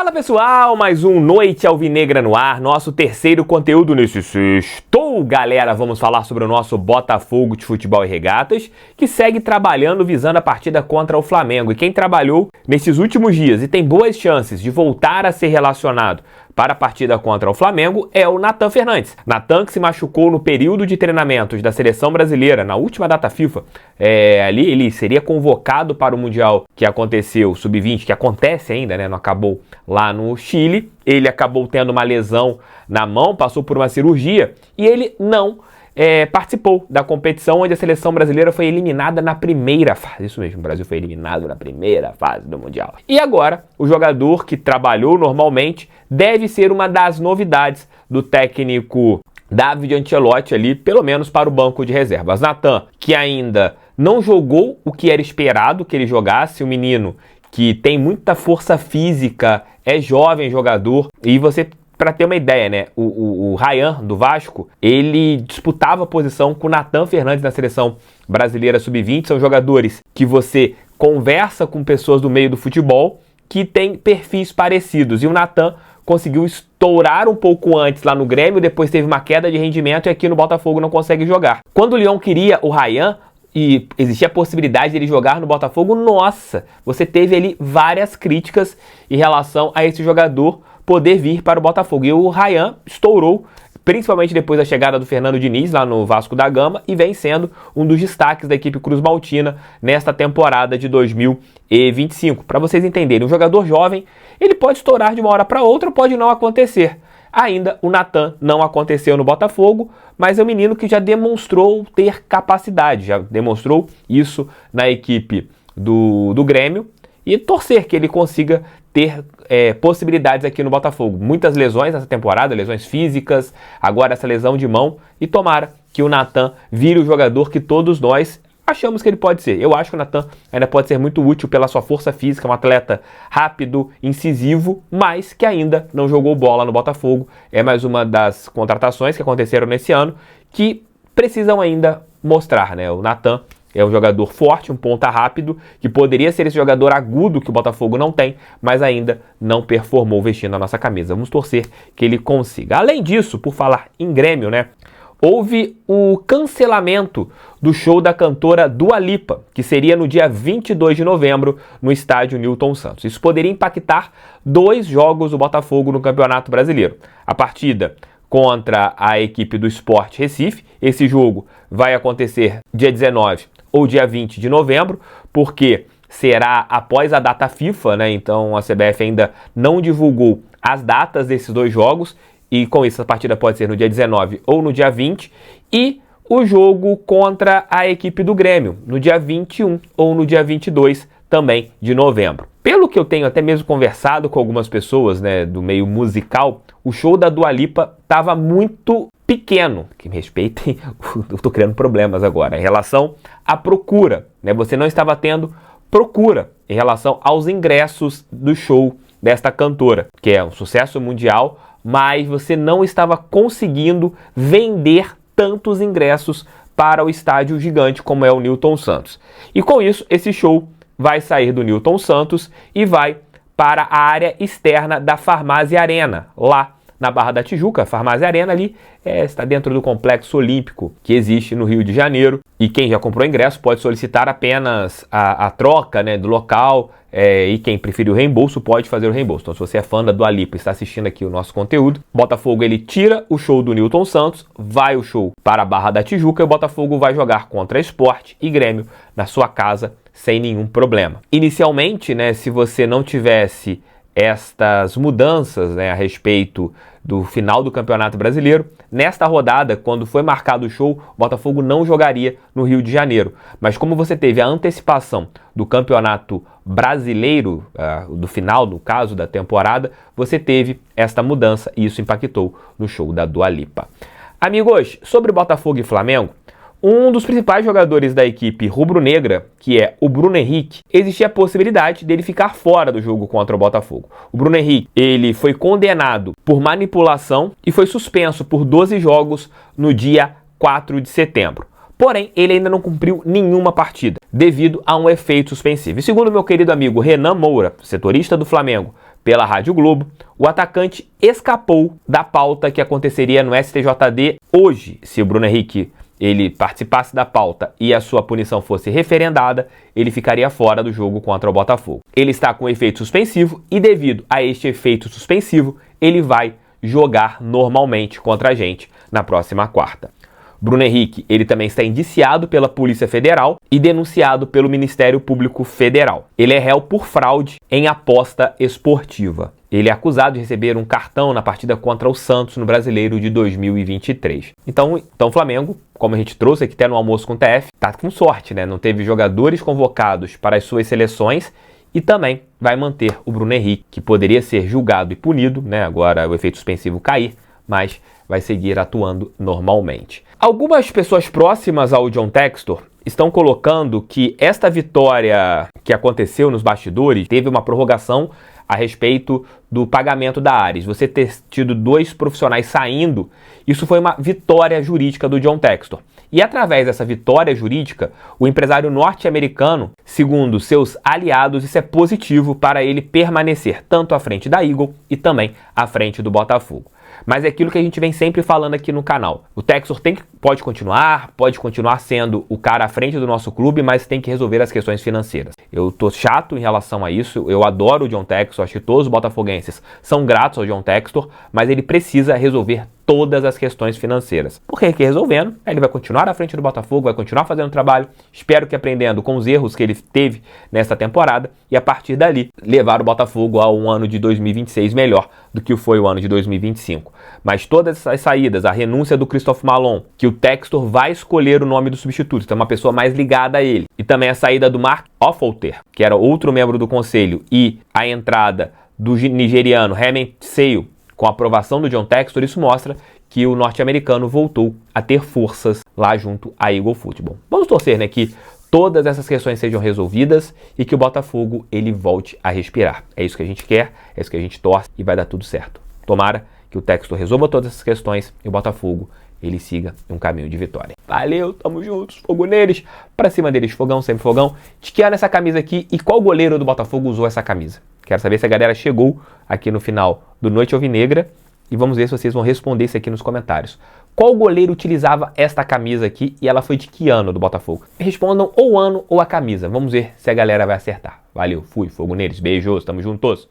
Fala pessoal, mais um Noite Alvinegra no ar, nosso terceiro conteúdo nesse sextou. Galera, vamos falar sobre o nosso Botafogo de Futebol e Regatas, que segue trabalhando visando a partida contra o Flamengo. E quem trabalhou nesses últimos dias e tem boas chances de voltar a ser relacionado para a partida contra o Flamengo é o Nathan Fernandes. Nathan, que se machucou no período de treinamentos da Seleção Brasileira na última data FIFA. Ali ele seria convocado para o Mundial que aconteceu, Sub-20, que acontece ainda, né? Não acabou lá no Chile. Ele acabou tendo uma lesão na mão, passou por uma cirurgia e ele não participou da competição onde a Seleção Brasileira foi eliminada na primeira fase. Isso mesmo, o Brasil foi eliminado na primeira fase do Mundial. E agora, o jogador que trabalhou normalmente deve ser uma das novidades do técnico David Ancelotti ali, pelo menos para o banco de reservas. Nathan, que ainda não jogou o que era esperado que ele jogasse, o menino que tem muita força física, é jovem jogador, e você... Para ter uma ideia, né? O Ryan, do Vasco, ele disputava a posição com o Nathan Fernandes na Seleção Brasileira Sub-20. São jogadores que você conversa com pessoas do meio do futebol que têm perfis parecidos. E o Nathan conseguiu estourar um pouco antes lá no Grêmio, depois teve uma queda de rendimento e aqui no Botafogo não consegue jogar. Quando o Lyon queria o Ryan e existia a possibilidade de ele jogar no Botafogo, nossa, você teve ali várias críticas em relação a esse jogador poder vir para o Botafogo. E o Ryan estourou, principalmente depois da chegada do Fernando Diniz lá no Vasco da Gama, e vem sendo um dos destaques da equipe Cruz Maltina nesta temporada de 2025. Para vocês entenderem, um jogador jovem, ele pode estourar de uma hora para outra, pode não acontecer. Ainda o Nathan não aconteceu no Botafogo, mas é um menino que já demonstrou ter capacidade, já demonstrou isso na equipe do Grêmio, e torcer que ele consiga ter possibilidades aqui no Botafogo. Muitas lesões nessa temporada, lesões físicas, agora essa lesão de mão, e tomara que o Nathan vire o jogador que todos nós achamos que ele pode ser. Eu acho que o Nathan ainda pode ser muito útil pela sua força física, um atleta rápido, incisivo, mas que ainda não jogou bola no Botafogo. É mais uma das contratações que aconteceram nesse ano que precisam ainda mostrar, né? O Nathan é um jogador forte, um ponta rápido, que poderia ser esse jogador agudo que o Botafogo não tem, mas ainda não performou vestindo a nossa camisa. Vamos torcer que ele consiga. Além disso, por falar em Grêmio, né? Houve o cancelamento do show da cantora Dua Lipa, que seria no dia 22 de novembro no estádio Newton Santos. Isso poderia impactar 2 jogos do Botafogo no Campeonato Brasileiro. A partida contra a equipe do Sport Recife, esse jogo vai acontecer dia 19 ou dia 20 de novembro, porque será após a data FIFA, né? Então a CBF ainda não divulgou as datas desses 2 jogos, e com isso a partida pode ser no dia 19 ou no dia 20, e o jogo contra a equipe do Grêmio, no dia 21 ou no dia 22 também de novembro. Pelo que eu tenho até mesmo conversado com algumas pessoas, né, do meio musical, o show da Dua Lipa estava muito pequeno, que me respeitem, eu estou criando problemas agora, em relação à procura, né? Você não estava tendo procura em relação aos ingressos do show desta cantora, que é um sucesso mundial, mas você não estava conseguindo vender tantos ingressos para o estádio gigante como é o Newton Santos. E com isso, esse show vai sair do Newton Santos e vai para a área externa da Farmácia Arena, lá na Barra da Tijuca. A Farmácia Arena ali está dentro do complexo olímpico que existe no Rio de Janeiro. E quem já comprou ingresso pode solicitar apenas a troca, né, do local, e quem preferir o reembolso pode fazer o reembolso. Então, se você é fã da Dua Lipa e está assistindo aqui o nosso conteúdo, Botafogo ele tira o show do Newton Santos, vai o show para a Barra da Tijuca e o Botafogo vai jogar contra Sport e Grêmio na sua casa sem nenhum problema. Inicialmente, né, se você não tivesse estas mudanças, né, a respeito do final do Campeonato Brasileiro, nesta rodada, quando foi marcado o show, o Botafogo não jogaria no Rio de Janeiro. Mas como você teve a antecipação do Campeonato Brasileiro, do final, no caso da temporada, você teve esta mudança e isso impactou no show da Dua Lipa. Amigos, sobre Botafogo e Flamengo, um dos principais jogadores da equipe rubro-negra, que é o Bruno Henrique, existia a possibilidade dele ficar fora do jogo contra o Botafogo. O Bruno Henrique, ele foi condenado por manipulação e foi suspenso por 12 jogos no dia 4 de setembro. Porém, ele ainda não cumpriu nenhuma partida, devido a um efeito suspensivo. E segundo meu querido amigo Renan Moura, setorista do Flamengo, pela Rádio Globo, o atacante escapou da pauta que aconteceria no STJD hoje. Se o Bruno Henrique ele participasse da pauta e a sua punição fosse referendada, ele ficaria fora do jogo contra o Botafogo. Ele está com efeito suspensivo e, devido a este efeito suspensivo, ele vai jogar normalmente contra a gente na próxima quarta. Bruno Henrique, ele também está indiciado pela Polícia Federal e denunciado pelo Ministério Público Federal. Ele é réu por fraude em aposta esportiva. Ele é acusado de receber um cartão na partida contra o Santos no Brasileiro de 2023. Então o Flamengo, como a gente trouxe aqui até no Almoço com o TF, tá com sorte, né? Não teve jogadores convocados para as suas seleções e também vai manter o Bruno Henrique, que poderia ser julgado e punido, né? Agora o efeito suspensivo cair, mas vai seguir atuando normalmente. Algumas pessoas próximas ao John Textor estão colocando que esta vitória que aconteceu nos bastidores teve uma prorrogação a respeito do pagamento da Ares. Você ter tido 2 profissionais saindo, isso foi uma vitória jurídica do John Textor. E através dessa vitória jurídica, o empresário norte-americano, segundo seus aliados, isso é positivo para ele permanecer tanto à frente da Eagle e também à frente do Botafogo. Mas é aquilo que a gente vem sempre falando aqui no canal. O Textor pode continuar sendo o cara à frente do nosso clube, mas tem que resolver as questões financeiras. Eu tô chato em relação a isso, eu adoro o John Textor, acho que todos os botafoguenses são gratos ao John Textor, mas ele precisa resolver todas as questões financeiras. Porque que resolvendo, ele vai continuar à frente do Botafogo, vai continuar fazendo trabalho, espero que aprendendo com os erros que ele teve nesta temporada e a partir dali levar o Botafogo a um ano de 2026 melhor do que foi o ano de 2025. Mas todas essas saídas, a renúncia do Christophe Malon, que o Textor vai escolher o nome do substituto, então é uma pessoa mais ligada a ele, e também a saída do Mark Offolter, que era outro membro do conselho, e a entrada do nigeriano Hemen Seyo, com a aprovação do John Textor, isso mostra que o norte-americano voltou a ter forças lá junto à Eagle Football. Vamos torcer, né, que todas essas questões sejam resolvidas e que o Botafogo ele volte a respirar. É isso que a gente quer, é isso que a gente torce e vai dar tudo certo. Tomara que o Textor resolva todas essas questões e o Botafogo ele siga um caminho de vitória. Valeu, tamo juntos, fogo neles, pra cima deles, fogão, sempre fogão. De que ano essa camisa aqui e qual goleiro do Botafogo usou essa camisa? Quero saber se a galera chegou aqui no final do Noite Alvinegra e vamos ver se vocês vão responder isso aqui nos comentários. Qual goleiro utilizava esta camisa aqui e ela foi de que ano do Botafogo? Respondam ou o ano ou a camisa. Vamos ver se a galera vai acertar. Valeu, fui, fogo neles, beijos, tamo juntos.